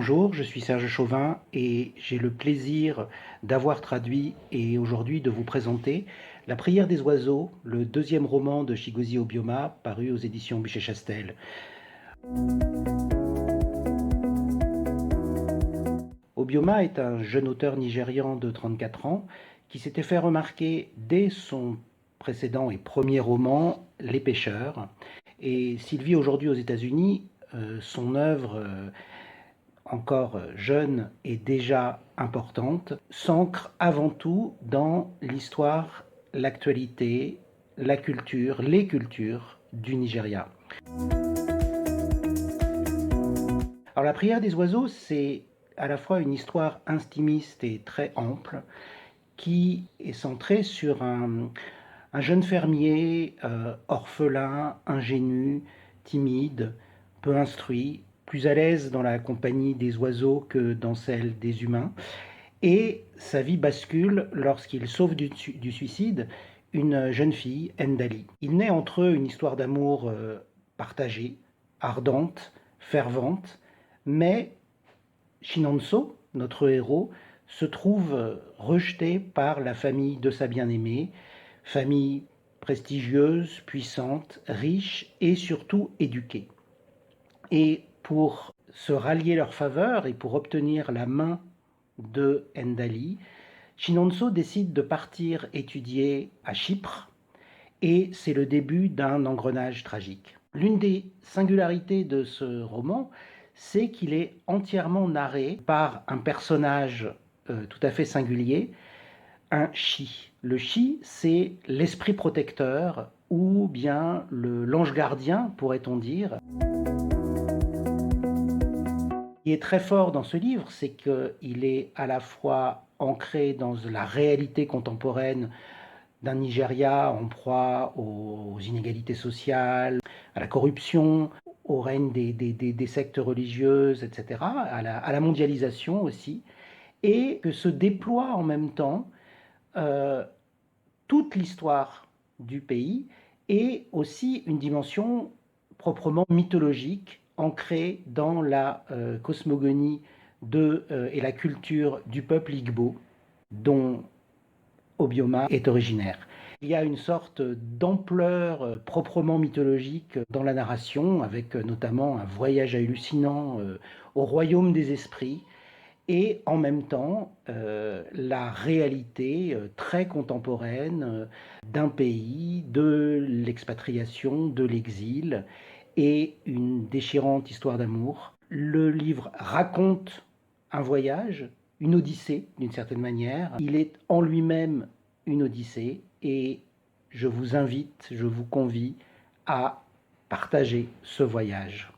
Bonjour, je suis Serge Chauvin et j'ai le plaisir d'avoir traduit et aujourd'hui de vous présenter La prière des oiseaux, le deuxième roman de Chigozie Obioma, paru aux éditions Buchet-Chastel. Obioma est un jeune auteur nigérian de 34 ans qui s'était fait remarquer dès son précédent et premier roman, Les Pêcheurs. Et s'il vit aujourd'hui aux États-Unis, son œuvre encore jeune et déjà importante, s'ancre avant tout dans l'histoire, l'actualité, la culture, les cultures du Nigeria. Alors la prière des oiseaux, c'est à la fois une histoire intimiste et très ample qui est centrée sur un jeune fermier orphelin, ingénu, timide, peu instruit, plus à l'aise dans la compagnie des oiseaux que dans celle des humains. Et sa vie bascule lorsqu'il sauve du suicide une jeune fille, Ndali. Il naît entre eux une histoire d'amour partagée, ardente, fervente, mais Chinonso, notre héros, se trouve rejeté par la famille de sa bien-aimée, famille prestigieuse, puissante, riche et surtout éduquée. Et pour se rallier leur faveur et pour obtenir la main de Ndali, Chinonso décide de partir étudier à Chypre et c'est le début d'un engrenage tragique. L'une des singularités de ce roman, c'est qu'il est entièrement narré par un personnage tout à fait singulier, un Shi. Le Shi, c'est l'esprit protecteur ou bien l'ange gardien, pourrait-on dire. Ce qui est très fort dans ce livre, c'est qu'il est à la fois ancré dans la réalité contemporaine d'un Nigeria en proie aux inégalités sociales, à la corruption, au règne des sectes religieuses, etc., à la mondialisation aussi, et que se déploie en même temps euh, toute l'histoire du pays et aussi une dimension proprement mythologique ancrée dans la cosmogonie et la culture du peuple Igbo dont Obioma est originaire. Il y a une sorte d'ampleur proprement mythologique dans la narration, avec notamment un voyage hallucinant au royaume des esprits, et en même temps la réalité très contemporaine d'un pays, de l'expatriation, de l'exil, et une déchirante histoire d'amour. Le livre raconte un voyage, une odyssée d'une certaine manière. Il est en lui-même une odyssée et je vous invite, je vous convie à partager ce voyage.